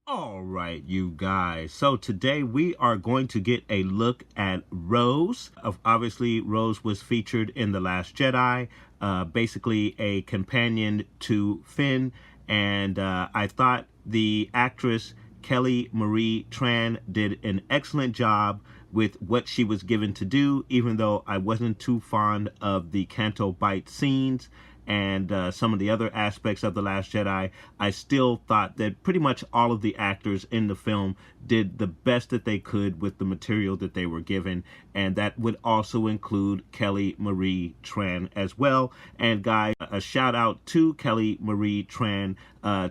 Alright, you guys, so today we are going to get a look at Rose. Obviously, Rose was featured in The Last Jedi, basically a companion to Finn, and I thought the actress Kelly Marie Tran did an excellent job with what she was given to do, even though I wasn't too fond of the Canto Bight scenes and some of the other aspects of The Last Jedi. I still thought that pretty much all of the actors in the film did the best that they could with the material that they were given, and that would also include Kelly Marie Tran as well. And guys, a shout out to Kelly Marie Tran.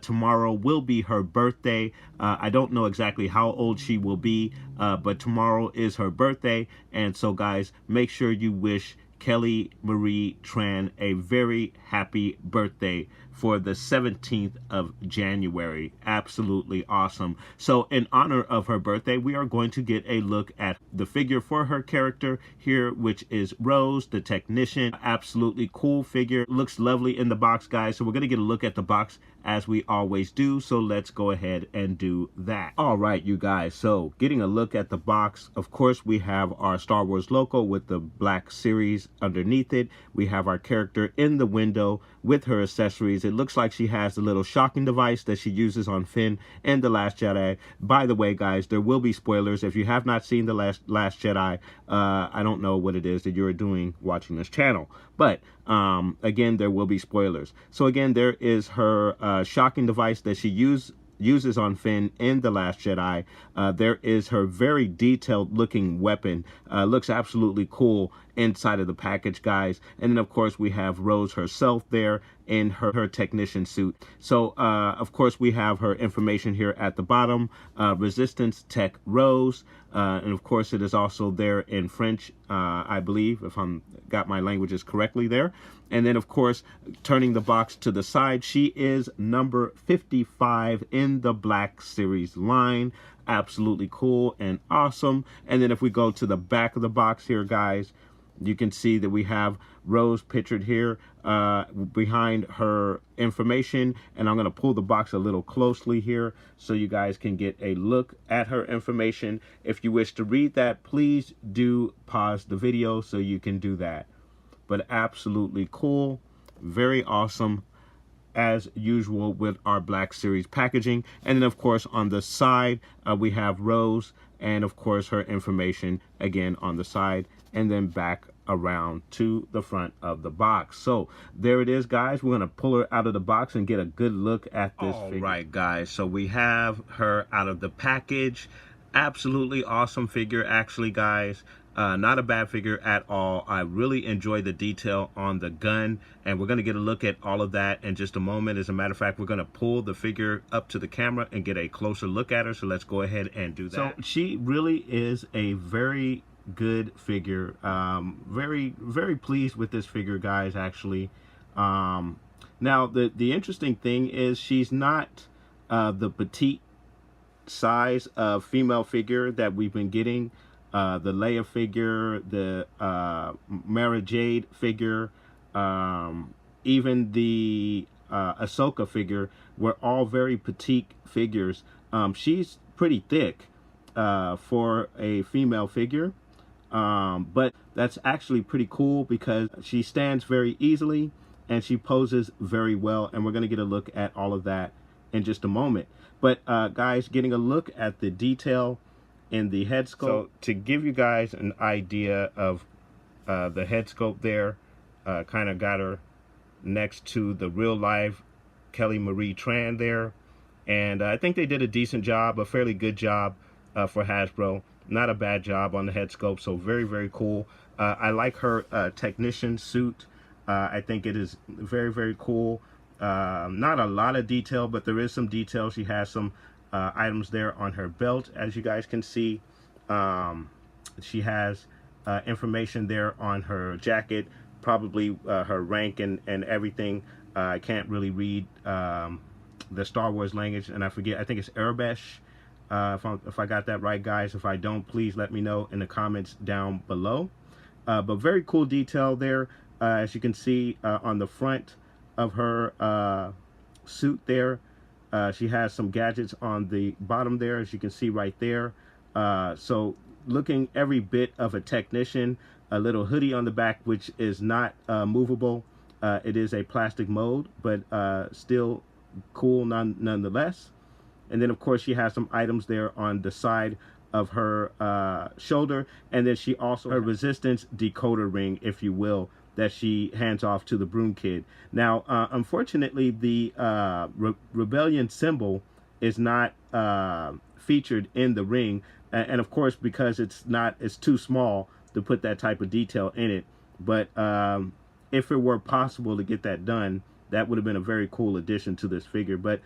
Tomorrow will be her birthday. I don't know exactly how old she will be, but tomorrow is her birthday, and so guys, make sure you wish Kelly Marie Tran a very happy birthday for the 17th of January. Absolutely awesome. So in honor of her birthday, we are going to get a look at the figure for her character here, which is Rose, the technician. Absolutely cool figure. Looks lovely in the box, guys. So we're going to get a look at the box as we always do. So let's go ahead and do that. All right, you guys. So getting a look at the box, of course, we have our Star Wars logo with the Black Series underneath it. We have our character in the window with her accessories. It looks like she has a little shocking device that she uses on Finn in The Last Jedi. By the way, guys, there will be spoilers. If you have not seen The Last Jedi, I don't know what it is that you're doing watching this channel. But again, there will be spoilers. So again, there is her shocking device that she uses on Finn in The Last Jedi. There is her very detailed looking weapon. Looks absolutely cool inside of the package, guys. And then of course we have Rose herself there in her technician suit. So of course we have her information here at the bottom, Resistance Tech Rose, and of course it is also there in French, I believe, if I'm got my languages correctly there. And then of course, turning the box to the side, she is number 55 in the Black Series line. Absolutely cool and awesome. And then if we go to the back of the box here, guys, you can see that we have Rose pictured here behind her information, and I'm going to pull the box a little closely here so you guys can get a look at her information. If you wish to read that, please do pause the video so you can do that. But absolutely cool, very awesome, as usual with our Black Series packaging. And then of course on the side we have Rose, and of course her information again on the side, and then back around to the front of the box. So there it is, guys. We're gonna pull her out of the box and get a good look at this figure. All right, guys, so we have her out of the package. Absolutely awesome figure, actually, guys. Not a bad figure at all. I really enjoy the detail on the gun, and we're going to get a look at all of that in just a moment. As a matter of fact, we're going to pull the figure up to the camera and get a closer look at her, so let's go ahead and do that. So she really is a very good figure. Very pleased with this figure, guys, actually. Now, the interesting thing is she's not the petite size of female figure that we've been getting. The Leia figure, the Mara Jade figure, even the Ahsoka figure were all very petite figures. She's pretty thick for a female figure, but that's actually pretty cool because she stands very easily and she poses very well, and we're going to get a look at all of that in just a moment. But guys, getting a look at the detail in the head sculpt. So to give you guys an idea of the head sculpt there, kind of got her next to the real life Kelly Marie Tran there, and I think they did a decent job, a fairly good job for Hasbro. Not a bad job on the head sculpt, so very cool. I like her technician suit. I think it is very cool. Not a lot of detail, but there is some detail. She has some items there on her belt, as you guys can see. She has information there on her jacket, probably her rank and everything. I can't really read the Star Wars language, and I forget. I think it's Arabesh. If I got that right, guys. If I don't, please let me know in the comments down below. But very cool detail there, as you can see on the front of her suit there. She has some gadgets on the bottom there, as you can see right there. So looking every bit of a technician. A little hoodie on the back, which is not movable. It is a plastic mold, but still cool nonetheless. And then, of course, she has some items there on the side of her shoulder. And then she also has a resistance decoder ring, if you will, that she hands off to the Broom Kid. Now, unfortunately, the rebellion symbol is not featured in the ring. And of course, because it's too small to put that type of detail in it. But if it were possible to get that done, that would have been a very cool addition to this figure. But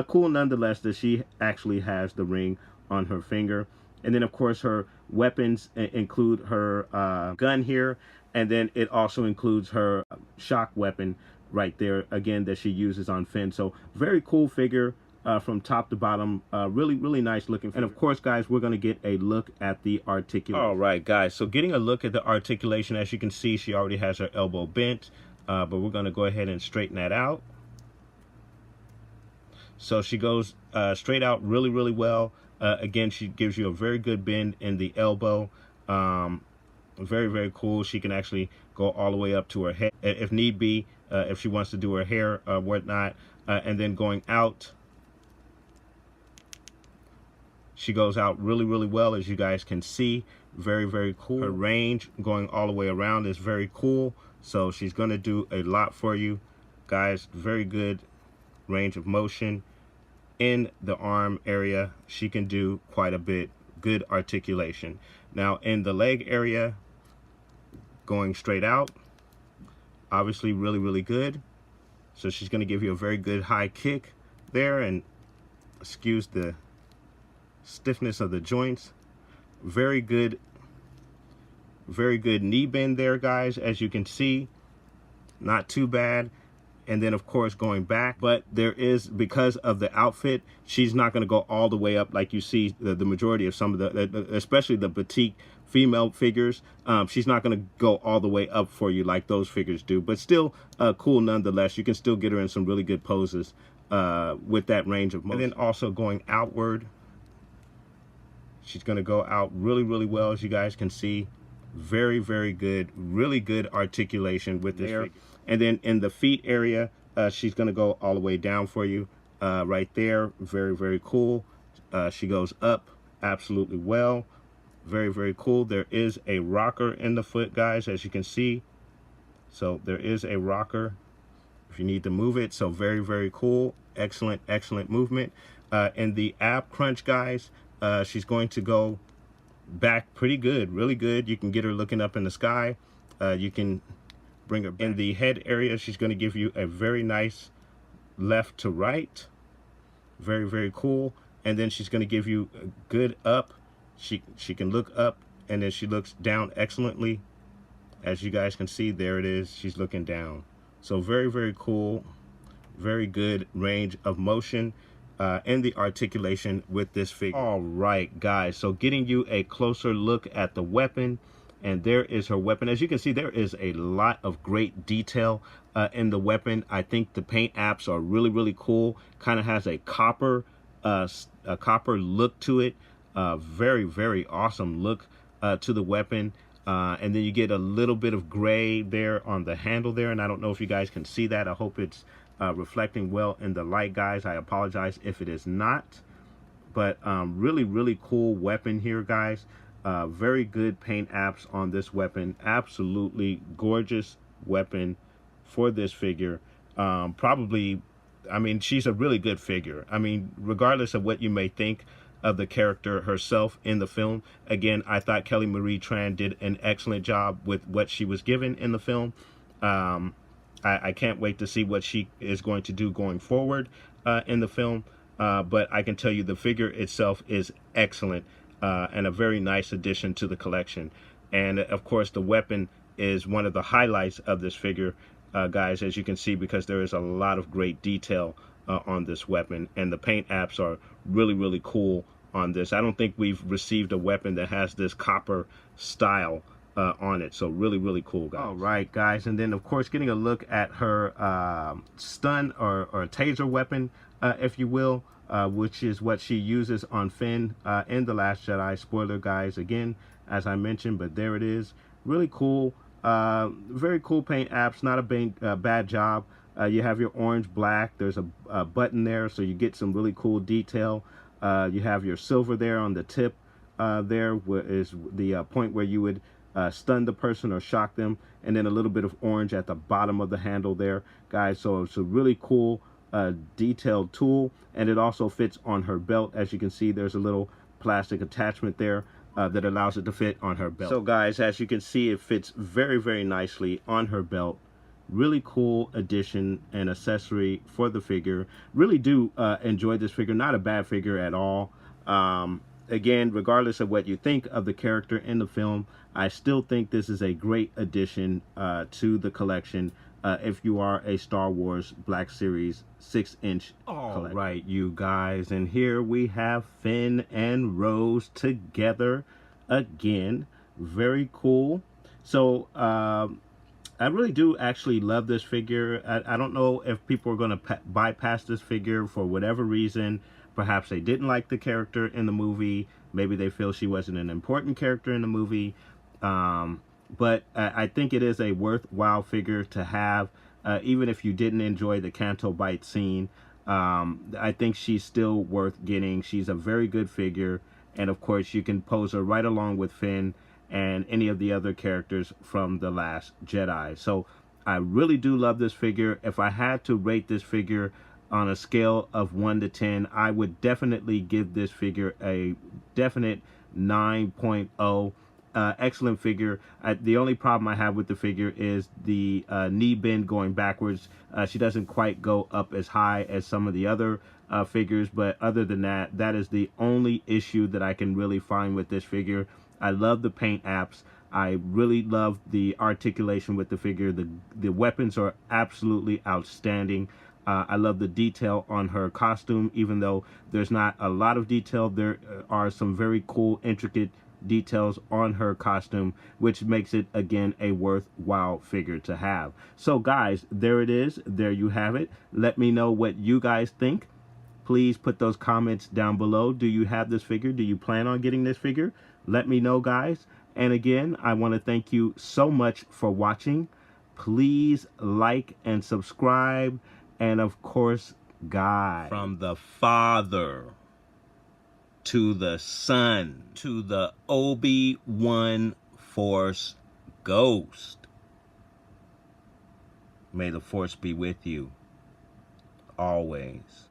cool nonetheless that she actually has the ring on her finger. And then, of course, her weapons include her gun here. And then it also includes her shock weapon right there, again, that she uses on Finn. So very cool figure. From top to bottom, really nice looking. And of course, guys, we're going to get a look at the articulation. All right, guys, so getting a look at the articulation, as you can see, she already has her elbow bent, but we're going to go ahead and straighten that out. So she goes straight out really well. Again, she gives you a very good bend in the elbow. Very cool. She can actually go all the way up to her head if need be, if she wants to do her hair or whatnot. And then going out, she goes out really well, as you guys can see. Very cool. Her range going all the way around is very cool. So she's going to do a lot for you guys. Very good range of motion in the arm area. She can do quite a bit. Good articulation. Now in the leg area, going straight out, obviously really good. So she's going to give you a very good high kick there, and excuse the stiffness of the joints. Very good knee bend there, guys, as you can see. Not too bad. And then, of course, going back, but there is, because of the outfit, she's not going to go all the way up like you see the majority of some of the, especially the petite female figures. She's not going to go all the way up for you like those figures do, but still cool nonetheless. You can still get her in some really good poses with that range of motion. And then also going outward, she's going to go out really well, as you guys can see. Very good, really good articulation with this figure. And then in the feet area, she's going to go all the way down for you right there. Very cool. She goes up absolutely well. Very cool. There is a rocker in the foot, guys, as you can see. So there is a rocker if you need to move it. So very cool. Excellent movement. In the ab crunch, guys, she's going to go back pretty good, really good. You can get her looking up in the sky. You can bring her back. In the head area, she's going to give you a very nice left to right. Very cool. And then she's going to give you a good up. She can look up, and then she looks down excellently. As you guys can see, there it is. She's looking down. So very cool. Very good range of motion and the articulation with this figure. All right, guys, so getting you a closer look at the weapon, and there is her weapon. As you can see, there is a lot of great detail in the weapon. I think the paint apps are really cool. Kind of has a copper look to it. Very awesome look to the weapon. And then you get a little bit of gray there on the handle there, and I don't know if you guys can see that. I hope it's reflecting well in the light, guys. I apologize if it is not, but really cool weapon here, guys. Very good paint apps on this weapon. Absolutely gorgeous weapon for this figure. Probably, I mean, she's a really good figure. I mean, regardless of what you may think of the character herself in the film, again, I thought Kelly Marie Tran did an excellent job with what she was given in the film. I can't wait to see what she is going to do going forward in the film, but I can tell you the figure itself is excellent and a very nice addition to the collection. And of course, the weapon is one of the highlights of this figure. guys, as you can see, because there is a lot of great detail on this weapon, and the paint apps are really, really cool on this. I don't think we've received a weapon that has this copper style on it, so really, really cool, guys. All right, guys, and then of course getting a look at her stun or taser weapon, if you will, which is what she uses on Finn in The Last Jedi. Spoiler, guys, again, as I mentioned, but there it is. Really cool. Very cool paint apps. Not a bad job. You have your orange, black. There's a button there, so you get some really cool detail. You have your silver there on the tip. There is the point where you would stun the person or shock them, and then a little bit of orange at the bottom of the handle there, guys. So it's a really cool detailed tool, and it also fits on her belt. As you can see, there's a little plastic attachment there that allows it to fit on her belt. So guys, as you can see, it fits very, very nicely on her belt. Really cool addition and accessory for the figure. Really do enjoy this figure. Not a bad figure at all. Again, regardless of what you think of the character in the film, I still think this is a great addition to the collection if you are a Star Wars Black Series 6-inch collector. All right, you guys, and here we have Finn and Rose together again. Very cool. So I really do actually love this figure. I don't know if people are going to bypass this figure for whatever reason. Perhaps they didn't like the character in the movie. Maybe they feel she wasn't an important character in the movie. But I think it is a worthwhile figure to have, even if you didn't enjoy the Canto Bite scene. I think she's still worth getting. She's a very good figure. And of course, you can pose her right along with Finn and any of the other characters from The Last Jedi. So I really do love this figure. If I had to rate this figure on a scale of 1 to 10, I would definitely give this figure a definite 9.0. Excellent figure. The only problem I have with the figure is the knee bend going backwards. She doesn't quite go up as high as some of the other figures, but other than that, that is the only issue that I can really find with this figure. I love the paint apps. I really love the articulation with the figure. The weapons are absolutely outstanding. I love the detail on her costume. Even though there's not a lot of detail, there are some very cool, intricate details on her costume, which makes it, again, a worthwhile figure to have. So guys, there it is. There you have it. Let me know what you guys think. Please put those comments down below. Do you have this figure? Do you plan on getting this figure? Let me know, guys. And again, I want to thank you so much for watching. Please like and subscribe. And of course, guys, from the Father to the Son to the Obi-Wan Force Ghost, may the Force be with you always.